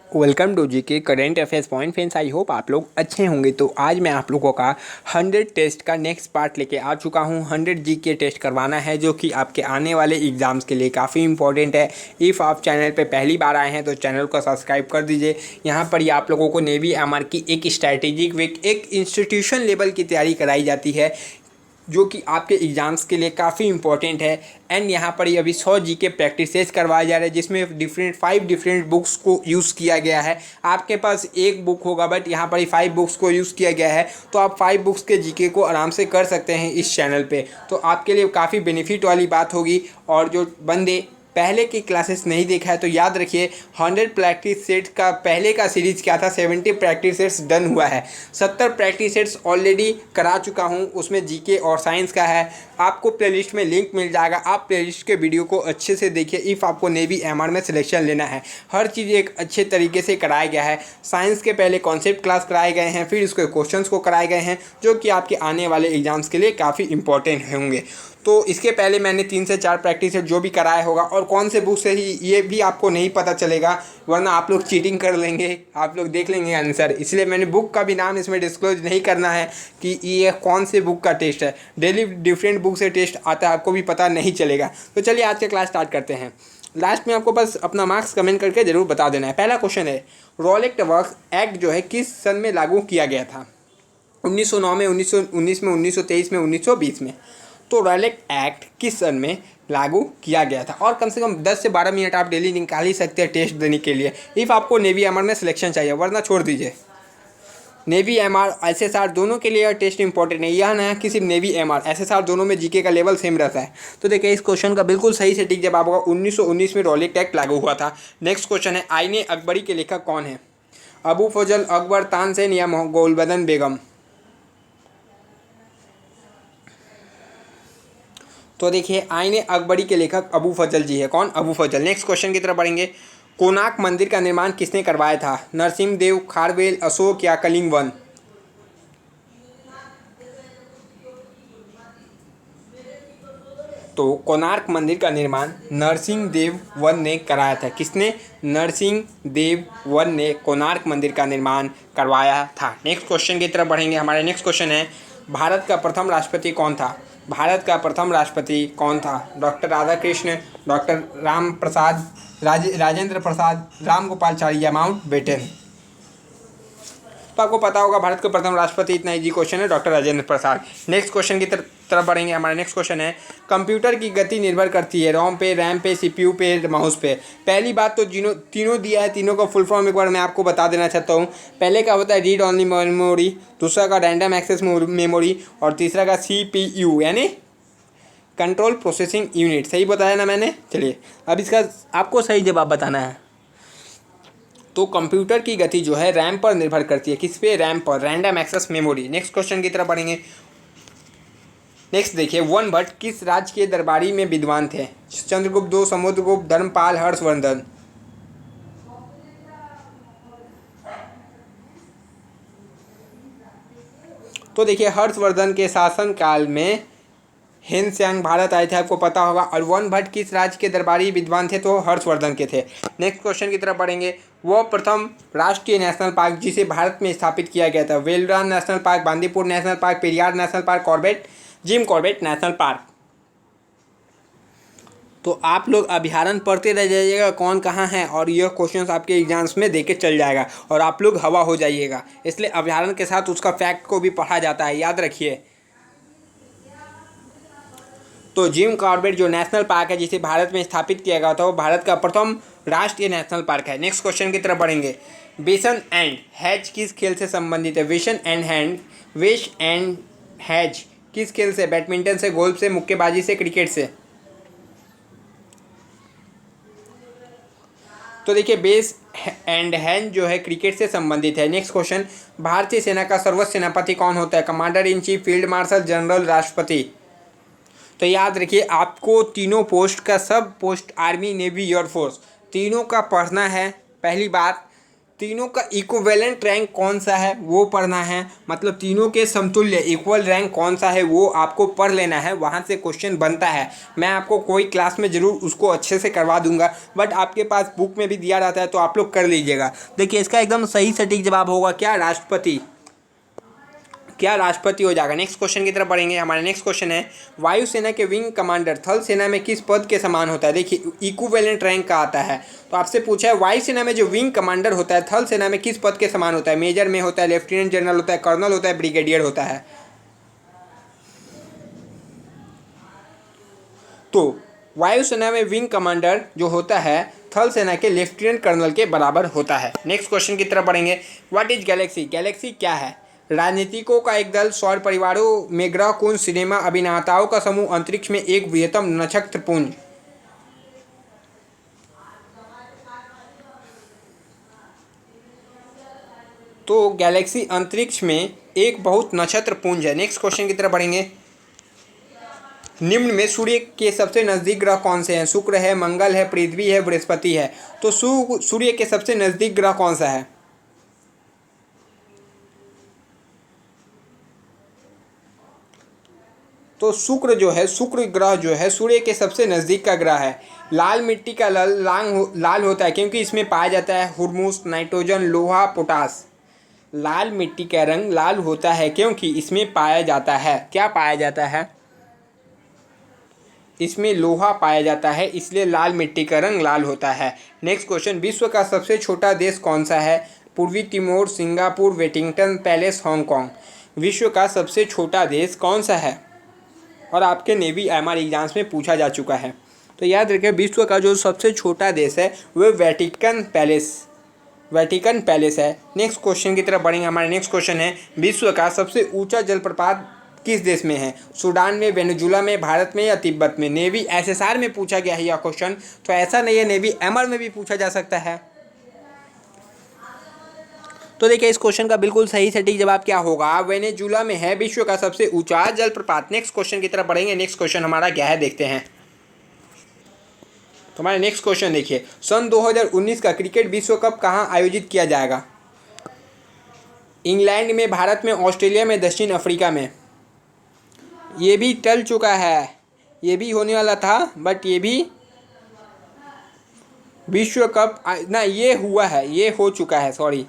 Welcome to जी के current affairs point friends. I hope आप लोग अच्छे होंगे। तो आज मैं आप लोगों का 100 टेस्ट का नेक्स्ट पार्ट लेके आ चुका हूँ। 100 जी के टेस्ट करवाना है जो कि आपके आने वाले एग्जाम्स के लिए काफ़ी इंपॉर्टेंट है। इफ़ आप चैनल पे पहली बार आए हैं तो चैनल को सब्सक्राइब कर दीजिए। यहाँ पर ये आप लोगों को नेवी एमआर की एक स्ट्रैटेजिक वीक एक इंस्टीट्यूशन लेवल की तैयारी कराई जाती है जो कि आपके एग्ज़ाम्स के लिए काफ़ी इंपॉर्टेंट है। एंड यहाँ पर ये अभी 100 जी के प्रैक्टिसेस करवाए जा रहे हैं जिसमें 5 डिफरेंट बुक्स को यूज़ किया गया है। आपके पास एक बुक होगा बट यहाँ पर 5 बुक्स को यूज़ किया गया है, तो आप 5 बुक्स के जीके को आराम से कर सकते हैं इस चैनल पे। तो आपके लिए काफ़ी बेनिफिट वाली बात होगी। और जो बंदे पहले की क्लासेस नहीं देखा है तो याद रखिए 100 प्रैक्टिस सेट्स का पहले का सीरीज़ क्या था। 70 प्रैक्टिस सेट्स डन हुआ है, 70 प्रैक्टिस सेट्स ऑलरेडी करा चुका हूँ, उसमें जीके और साइंस का है। आपको प्लेलिस्ट में लिंक मिल जाएगा, आप प्लेलिस्ट के वीडियो को अच्छे से देखिए। इफ़ आपको नेवी एमआर में सिलेक्शन लेना है, हर चीज़ एक अच्छे तरीके से कराया गया है। साइंस के पहले कॉन्सेप्ट क्लास कराए गए हैं, फिर उसके क्वेश्चंस को कराए गए हैं जो कि आपके आने वाले एग्जाम्स के लिए काफ़ी इंपॉर्टेंट होंगे। तो इसके पहले मैंने 3 से 4 प्रैक्टिस सेट जो भी कराया होगा और कौन से बुक से ही ये भी आपको नहीं पता चलेगा, वरना आप लोग चीटिंग कर लेंगे, आप लोग देख लेंगे आंसर। इसलिए मैंने बुक का भी नाम इसमें डिस्क्लोज नहीं करना है कि ये कौन से बुक का टेस्ट है। डेली डिफरेंट बुक से टेस्ट आता है, आपको भी पता नहीं चलेगा। तो चलिए आज का क्लास स्टार्ट करते हैं। लास्ट में आपको बस अपना मार्क्स कमेंट करके ज़रूर बता देना है। पहला क्वेश्चन है, रॉलेट वर्क्स एक्ट जो है किस सन में लागू किया गया था? 1909 में, 1919 में, 1923 में, 1920 में। तो रॉलेट एक्ट किस सन में लागू किया गया था? और कम से कम 10 से 12 मिनट आप डेली निकाल ही सकते हैं टेस्ट देने के लिए, इफ़ आपको नेवी एमआर में सिलेक्शन चाहिए, वरना छोड़ दीजिए। नेवी एमआर एसएसआर दोनों के लिए टेस्ट इंपॉर्टेंट है। यह ना कि सिर्फ नेवी एमआर, एसएसआर दोनों में जीके का लेवल सेम रहता है। तो देखिए इस क्वेश्चन का बिल्कुल सही से ठीक जवाब होगा 1919 में रॉलेट एक्ट लागू हुआ था। नेक्स्ट क्वेश्चन है, आईने अकबरी के लेखक कौन है? अबू फजल, अकबर, तानसेन या गुलबदन बेगम? तो देखिए आईने अकबरी के लेखक अबू फजल जी है। कौन? अबू फजल। नेक्स्ट क्वेश्चन की तरफ बढ़ेंगे, कोणार्क मंदिर का निर्माण किसने करवाया था? नरसिंहदेव, खारवेल, अशोक या कलिंगवन? तो कोणार्क मंदिर का निर्माण नरसिंहदेव वन ने कराया था। किसने? नरसिंहदेव वन ने कोणार्क मंदिर का निर्माण करवाया था। नेक्स्ट क्वेश्चन की तरफ बढ़ेंगे। हमारे नेक्स्ट क्वेश्चन है, भारत का प्रथम राष्ट्रपति कौन था? भारत का प्रथम राष्ट्रपति कौन था? डॉक्टर राधाकृष्ण, डॉक्टर राम प्रसाद, राजेंद्र प्रसाद, राम गोपालचारी या माउंट बेटन? तो आपको पता होगा भारत के प्रथम राष्ट्रपति, इतना इजी क्वेश्चन है, doctor Rajendra Prasad. Next question की तरफ बढ़ेंगे। हमारा नेक्स्ट क्वेश्चन है, कंप्यूटर की गति निर्भर करती है रोम पे, रैम पे, सीपीयू पे, माउस पे? पहली बात तो तीनों दिया है, तीनों का फुल फॉर्म एक बार मैं आपको बता देना चाहता हूँ। पहले का होता है रीड ओनली मेमोरी, दूसरा का रैंडम एक्सेस मेमोरी, और तीसरा का सीपीयू यानी कंट्रोल प्रोसेसिंग यूनिट। सही बताया ना मैंने? चलिए अब इसका आपको सही जवाब बताना है। तो कंप्यूटर की गति जो है रैम पर निर्भर करती है। किस पे? रैम पर, random access memory. Next question की तरफ बढ़ेंगे। नेक्स्ट देखिए, वन भट्ट किस राज्य के दरबारी में विद्वान थे? चंद्रगुप्त दो, समुद्रगुप्त, धर्मपाल, हर्षवर्धन? तो देखिए हर्षवर्धन के शासनकाल में हेनसेंग भारत आए थे, आपको पता होगा। और वन भट्ट किस राज्य के दरबारी विद्वान थे? तो हर्षवर्धन के थे। नेक्स्ट क्वेश्चन की तरफ बढ़ेंगे, वह प्रथम राष्ट्रीय नेशनल पार्क जिसे भारत में स्थापित किया गया था? वेलरान national park, Bandipur national park, Periyar national park, Jim Corbett national park? तो आप लोग अभ्यारण्य पढ़ते रह जाइएगा कौन कहाँ है, और यह क्वेश्चंस आपके एग्जाम्स में देके चल जाएगा और आप लोग हवा हो जाइएगा। इसलिए अभ्यारण्य के साथ उसका फैक्ट को भी पढ़ा जाता है, याद रखिए। तो जिम कॉर्बेट जो नेशनल पार्क है जिसे भारत में स्थापित किया गया था, वो भारत का प्रथम राष्ट्रीय नेशनल पार्क है। नेक्स्ट क्वेश्चन की तरफ बढ़ेंगे, वेशन एंड हैज किस खेल से संबंधित है? वेश एंड हैज किस खेल से? बैडमिंटन से, गोल्फ से, मुक्केबाजी से, क्रिकेट से? तो देखिए बेस एंड हैंड जो है क्रिकेट से संबंधित है। नेक्स्ट क्वेश्चन, भारतीय सेना का सर्वोच्च सेनापति कौन होता है? Commander in chief, field marshal, general, राष्ट्रपति? तो याद रखिए आपको तीनों पोस्ट का, सब पोस्ट, आर्मी, नेवी, एयरफोर्स, तीनों का पढ़ना है। पहली बात तीनों का इक्विवेलेंट रैंक कौन सा है वो पढ़ना है, मतलब तीनों के समतुल्य इक्वल रैंक कौन सा है वो आपको पढ़ लेना है, वहाँ से क्वेश्चन बनता है। मैं आपको कोई क्लास में ज़रूर उसको अच्छे से करवा दूंगा, बट आपके पास बुक में भी दिया रहता है तो आप लोग कर लीजिएगा। देखिए इसका एकदम सही सटीक जवाब होगा क्या, राष्ट्रपति। क्या राष्ट्रपति हो जाएगा। नेक्स्ट क्वेश्चन की तरफ बढ़ेंगे। हमारा नेक्स्ट क्वेश्चन है, वायुसेना के विंग कमांडर थल सेना में किस पद के समान होता है। देखिए इक्विवेलेंट रैंक का आता है, तो आपसे पूछा है वायुसेना में जो विंग कमांडर होता है थल सेना में किस पद के समान होता है। मेजर में होता है, लेफ्टिनेंट जनरल होता है, कर्नल होता है, ब्रिगेडियर होता है। तो वायुसेना में विंग कमांडर जो होता है थल सेना के लेफ्टिनेंट कर्नल के बराबर होता है। नेक्स्ट क्वेश्चन की तरफ बढ़ेंगे। What is Galaxy. गैलेक्सी क्या है। राजनीतिकों का एक दल, सौर परिवारों में ग्रह कुंज, सिनेमा अभिनेताओं का समूह, अंतरिक्ष में एक बृहत्तम नक्षत्रपुंज। तो गैलेक्सी अंतरिक्ष में एक बहुत नक्षत्रपुंज है। नेक्स्ट क्वेश्चन की तरफ बढ़ेंगे। निम्न में सूर्य के सबसे नज़दीक ग्रह कौन से हैं। शुक्र है, मंगल है, पृथ्वी है, बृहस्पति है। तो सूर्य के सबसे नज़दीक ग्रह कौन सा है। तो शुक्र जो है, शुक्र ग्रह जो है सूर्य के सबसे नज़दीक का ग्रह है। लाल मिट्टी का लाल होता है क्योंकि इसमें पाया जाता है हुरमुस, नाइट्रोजन, लोहा, पोटास। लाल मिट्टी का रंग लाल होता है क्योंकि इसमें पाया जाता है, क्या पाया जाता है, इसमें लोहा पाया जाता है, इसलिए लाल मिट्टी का रंग लाल होता है। नेक्स्ट क्वेश्चन, विश्व का सबसे छोटा देश कौन सा है। पूर्वी तिमोर, सिंगापुर, वेटिंगटन पैलेस, हांगकांग। विश्व का सबसे छोटा देश कौन सा है, और आपके नेवी एमआर एग्जाम्स में पूछा जा चुका है। तो याद रखें विश्व का जो सबसे छोटा देश है वह वेटिकन पैलेस है। नेक्स्ट क्वेश्चन की तरफ बढ़ेंगे। हमारा नेक्स्ट क्वेश्चन है, विश्व का सबसे ऊंचा जलप्रपात किस देश में है। सूडान में, वेनेजुला में, भारत में या तिब्बत में। नेवी एसएसआर में पूछा गया है यह क्वेश्चन, तो ऐसा नहीं है, नेवी एमआर में भी पूछा जा सकता है। तो देखिए इस क्वेश्चन का बिल्कुल सही सटीक जवाब क्या होगा, वेनेजुला में है विश्व का सबसे ऊंचा जलप्रपात। नेक्स्ट क्वेश्चन की तरफ बढ़ेंगे। नेक्स्ट क्वेश्चन हमारा क्या है देखते हैं। तो हमारा नेक्स्ट क्वेश्चन देखिए, सन 2019 का क्रिकेट विश्व कप कहाँ आयोजित किया जाएगा। इंग्लैंड में, भारत में, ऑस्ट्रेलिया में, दक्षिण अफ्रीका में। ये भी टल चुका है, ये भी होने वाला था, बट ये भी विश्व कप ना, ये हुआ है, ये हो चुका है, सॉरी,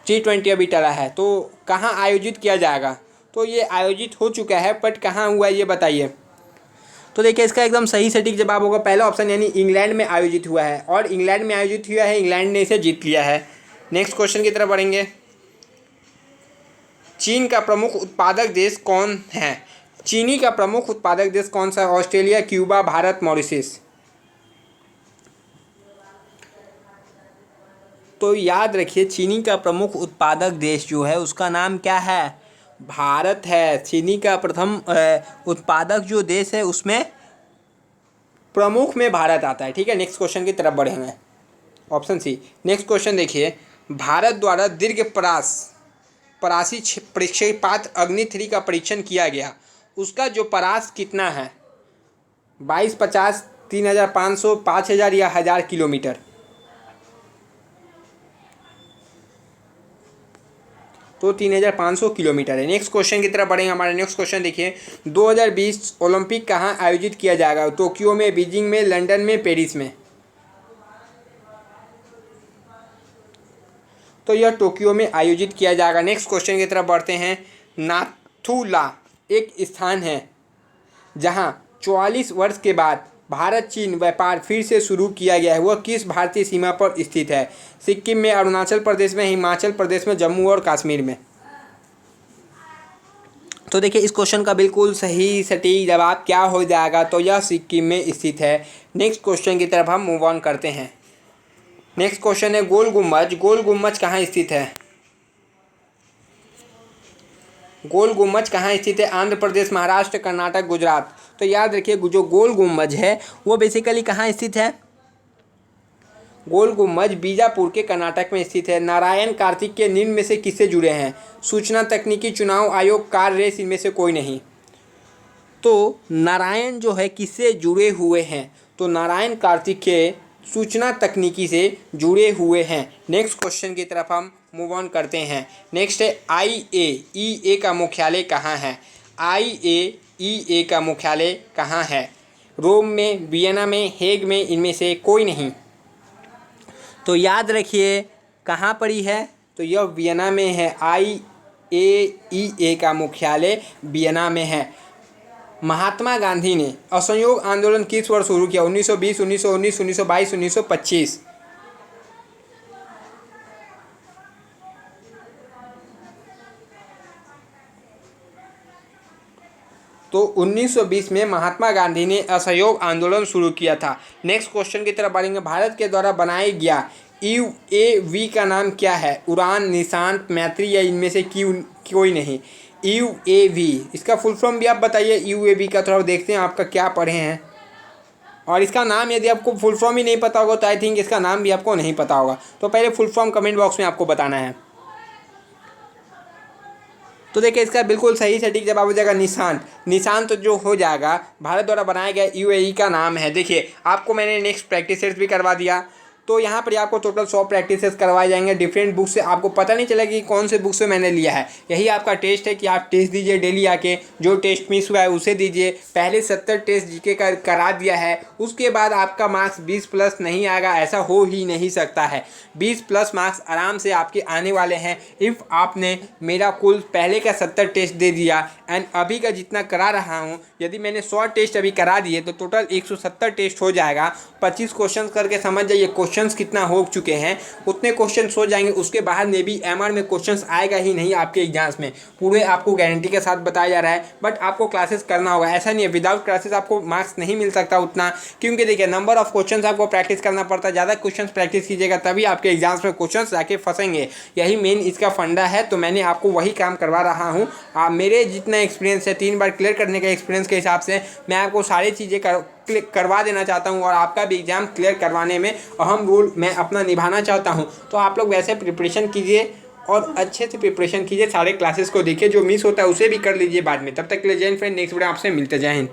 T20 अभी टला है। तो कहाँ आयोजित किया जाएगा, तो ये आयोजित हो चुका है, बट कहाँ हुआ ये बताइए। तो देखिए इसका एकदम सही सटीक जवाब होगा पहला ऑप्शन, यानी इंग्लैंड में आयोजित हुआ है, और इंग्लैंड में आयोजित हुआ है, इंग्लैंड ने इसे जीत लिया है। नेक्स्ट क्वेश्चन की तरफ बढ़ेंगे। चीन का प्रमुख उत्पादक देश कौन है। चीनी का प्रमुख उत्पादक देश कौन सा है। Australia, Cuba, Bharat, Mauritius. तो याद रखिए चीनी का प्रमुख उत्पादक देश जो है उसका नाम क्या है, भारत है। चीनी का प्रथम उत्पादक जो देश है उसमें प्रमुख में भारत आता है। ठीक है, नेक्स्ट क्वेश्चन की तरफ बढ़ेंगे। Option C. नेक्स्ट क्वेश्चन देखिए, भारत द्वारा दीर्घ परासी प्रक्षेपात अग्नि 3 का परीक्षण किया गया, उसका जो परास कितना है, 22, 50, 3500, 5000 या 1000 किलोमीटर। तो 3500 किलोमीटर है। नेक्स्ट क्वेश्चन की तरफ बढ़ेंगे। हमारे नेक्स्ट क्वेश्चन देखिए, 2020 ओलंपिक कहाँ आयोजित किया जाएगा। टोक्यो में, बीजिंग में, लंदन में, पेरिस में। तो यह टोक्यो में आयोजित किया जाएगा। नेक्स्ट क्वेश्चन की तरफ बढ़ते हैं। नाथुला एक स्थान है जहां 44 वर्ष के बाद भारत चीन व्यापार फिर से शुरू किया गया है, वह किस भारतीय सीमा पर स्थित है। सिक्किम में, अरुणाचल प्रदेश में, हिमाचल प्रदेश में, जम्मू और कश्मीर में। तो देखिए इस क्वेश्चन का बिल्कुल सही सटीक जवाब क्या हो जाएगा, तो यह सिक्किम में स्थित है। नेक्स्ट क्वेश्चन की तरफ हम मूव ऑन करते हैं। नेक्स्ट क्वेश्चन है, गोल गुम्बज। गोल गुम्बज कहाँ स्थित है। गोल गुम्बज कहाँ स्थित है। आंध्र प्रदेश, महाराष्ट्र, कर्नाटक, गुजरात। तो याद रखिए जो गोल गुम्बज है वो बेसिकली कहाँ स्थित है। गोल गुम्बज बीजापुर के कर्नाटक में स्थित है। नारायण कार्तिक के निम्न में से किससे जुड़े हैं। सूचना तकनीकी, चुनाव आयोग, कार रेस, इनमें से कोई नहीं। तो नारायण जो है किससे जुड़े हुए हैं, तो नारायण कार्तिक के सूचना तकनीकी से जुड़े हुए हैं। नेक्स्ट क्वेश्चन की तरफ हम मूव ऑन करते हैं। नेक्स्ट है IAEA का मुख्यालय कहाँ है? IAEA का मुख्यालय कहाँ है? रोम में, वियना में, हेग में, इनमें से कोई नहीं। तो याद रखिए कहाँ पर ही है, तो यह वियना में है। IAEA का मुख्यालय वियना में है। महात्मा गांधी ने असहयोग आंदोलन किस वर्ष शुरू किया? 1920, 1919, 1922, 1925। तो 1920 में महात्मा गांधी ने असहयोग आंदोलन शुरू किया था। नेक्स्ट क्वेश्चन की तरफ बढ़ेंगे। भारत के द्वारा बनाया गया UAV का नाम क्या है? उड़ान, निशांत, मैत्री या इनमें से कोई नहीं। UAV इसका फुल फॉर्म भी आप बताइए। UAV का थोड़ा देखते हैं आपका क्या पढ़े हैं, और इसका नाम यदि आपको फुल फॉर्म ही नहीं पता होगा तो आई थिंक इसका नाम भी आपको नहीं पता होगा। तो पहले फुल फॉर्म कमेंट बॉक्स में आपको बताना है। तो देखिए इसका बिल्कुल सही सटीक जवाब हो जाएगा निशांत। निशांत जो हो जाएगा भारत द्वारा बनाया गया UAV का नाम है। देखिए आपको मैंने नेक्स्ट प्रैक्टिस सेट भी करवा दिया। तो यहाँ पर आपको टोटल 100 प्रैक्टिसेस करवाए जाएंगे डिफरेंट बुक से। आपको पता नहीं चलेगा कि कौन से बुक से मैंने लिया है। यही आपका टेस्ट है कि आप टेस्ट दीजिए डेली आके। जो टेस्ट मिस हुआ है उसे दीजिए। पहले 70 टेस्ट जीके का करा दिया है, उसके बाद आपका मार्क्स 20 प्लस नहीं आएगा, ऐसा हो ही नहीं सकता है। 20 प्लस मार्क्स आराम से आपके आने वाले हैं इफ़ आपने मेरा कुल पहले का 70 टेस्ट दे दिया एंड अभी का जितना करा रहा हूँ, यदि मैंने 100 टेस्ट अभी करा दिए तो टोटल 170 टेस्ट हो जाएगा। 25 क्वेश्चन करके समझ जाइए क्वेश्चंस कितना हो चुके हैं, उतने क्वेश्चंस हो जाएंगे। उसके बाद में भी MR में क्वेश्चंस आएगा ही नहीं आपके एग्जाम्स में, पूरे आपको गारंटी के साथ बताया जा रहा है। बट आपको क्लासेस करना होगा, ऐसा नहीं है विदाउट क्लासेस आपको मार्क्स नहीं मिल सकता उतना, क्योंकि देखिए नंबर ऑफ क्वेश्चंस आपको प्रैक्टिस करना पड़ता है। ज़्यादा क्वेश्चंस प्रैक्टिस कीजिएगा तभी आपके एग्जाम्स में क्वेश्चंस जाके फंसेंगे। यही मेन इसका फंडा है। तो मैंने आपको वही काम करवा रहा हूँ। मेरे जितना एक्सपीरियंस है 3 बार क्लियर करने के एक्सपीरियंस के हिसाब से मैं आपको सारी चीज़ें करवा देना चाहता हूं, और आपका भी एग्जाम क्लियर करवाने में अहम रोल मैं अपना निभाना चाहता हूं। तो आप लोग वैसे प्रिपरेशन कीजिए और अच्छे से प्रिपरेशन कीजिए, सारे क्लासेस को देखिए, जो मिस होता है उसे भी कर लीजिए बाद में। तब तक के लिए जय हिंद फ्रेंड, नेक्स्ट वीडियो आपसे मिलते, जय हिंद।